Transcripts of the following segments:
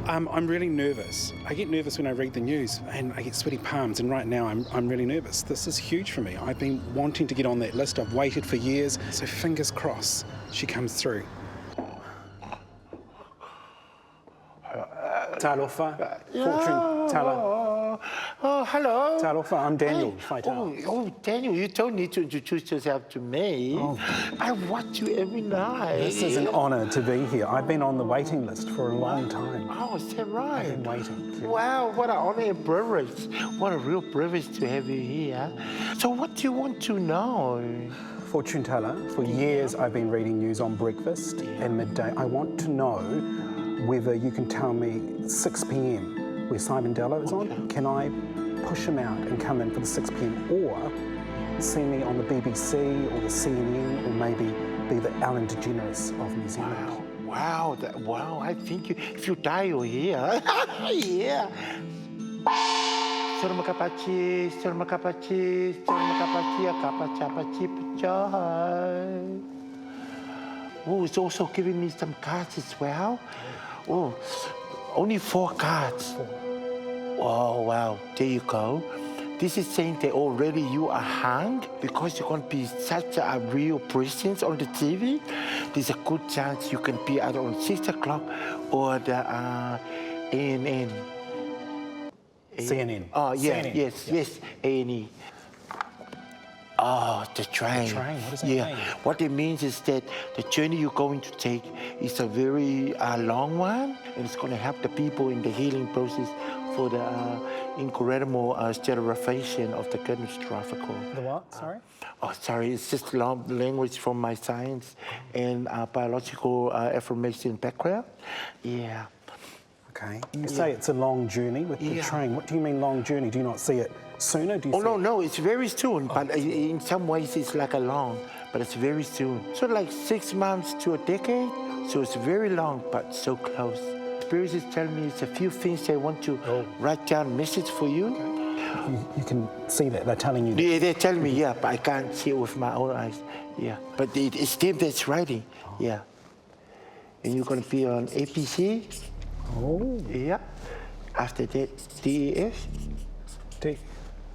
I'm really nervous. I get nervous when I read the news and I get sweaty palms, and right now I'm really nervous. This is huge for me. I've been wanting to get on that list. I've waited for years, so fingers crossed she comes through. Talofa, Fortune Tala. Oh, hello. Talofa, I'm Daniel Faitaua. Oh, Daniel, you don't need to introduce yourself to me. Oh. I watch you every night. This is an honour to be here. I've been on the waiting list for a long time. Oh, is that right? I've been waiting. Wow, what an honour and privilege. What a real privilege to have you here. So what do you want to know? Fortune Tala, for years I've been reading news on breakfast and midday. I want to know whether you can tell me 6 p.m. where Simon Dello is on. Can I push him out and come in for the 6 p.m. or see me on the BBC or the CNN or maybe be the Ellen DeGeneres of New Zealand? Wow, I think if you die, you're here. Yeah. Oh, it's also giving me some cards as well. Oh, only 4 cards. Oh, wow, there you go. This is saying that already you are hung because you're going to be such a real presence on the TV. There's a good chance you can be either on 6 o'clock or the ANN. CNN. Oh, yeah, CNN. yes, A&E. Oh, the train. The train, what does that mean? What it means is that the journey you're going to take is a very long one, and it's going to help the people in the healing process for the incredible sterilization of the catastrophic. The what? Sorry? Sorry, it's just long language from my science and biological information background. Yeah. Okay. You say it's a long journey with the train. What do you mean long journey? Do you not see it sooner? Do you No, it's very soon, but in some ways it's like a long, but it's very soon. So like 6 months to a decade, so it's very long, but so close. Spirits is telling me it's a few things they want to write down message for you. Okay. You can see that, they're telling you that. Yeah, they're telling me, but I can't see it with my own eyes. Yeah, but it's them that's writing, And you're gonna be on APC. Oh. Yeah. After that, DEF.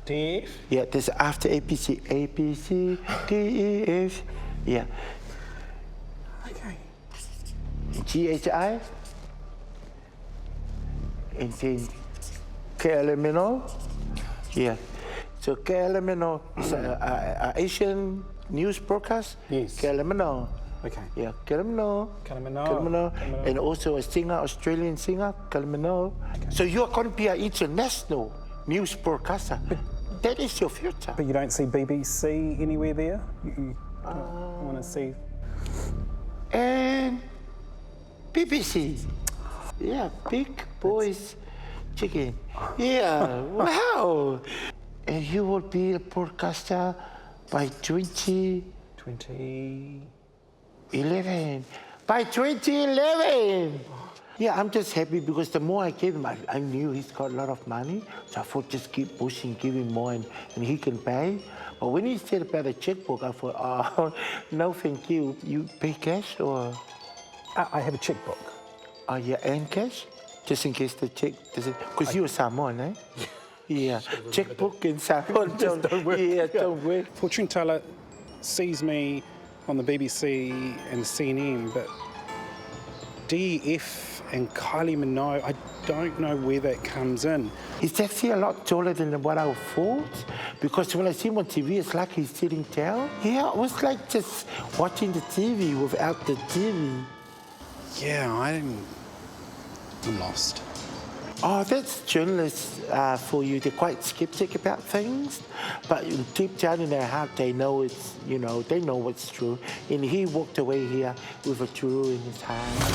DEF? Yeah, there's after APC. APC, DEF. Yeah. Okay. GHI. And then KLMNO. Yeah. So KLMNO is an Asian news broadcast. Yes. KLMNO. Okay. Yeah, Kalamano. And also a singer, Australian singer, Kalamano. Okay. So you're going to be an international news broadcaster. That is your future. But you don't see BBC anywhere there? You want to see? And BBC. Yeah, Big Boys Chicken. Yeah, wow. And you will be a broadcaster by 2011. By 2011! Yeah, I'm just happy because the more I gave him, I knew he's got a lot of money. So I thought just keep pushing, give him more and he can pay. But when he said about a checkbook, I thought, oh, no thank you. You pay cash or? I have a checkbook. Oh, yeah, and cash? Just in case the check doesn't, because you're Samoan, eh? Yeah, checkbook and Samoan don't work. Yeah, don't work. Fortune Tala sees me on the BBC and CNN, but DEF and Kylie Minogue, I don't know where that comes in. He's actually a lot taller than what I thought, because when I see him on TV, it's like he's sitting down. Yeah, it was like just watching the TV without the TV. Yeah, I'm lost. Oh, that's journalists for you. They're quite skeptic about things, but deep down in their heart, they know it's, they know what's true. And he walked away here with a jewel in his hand.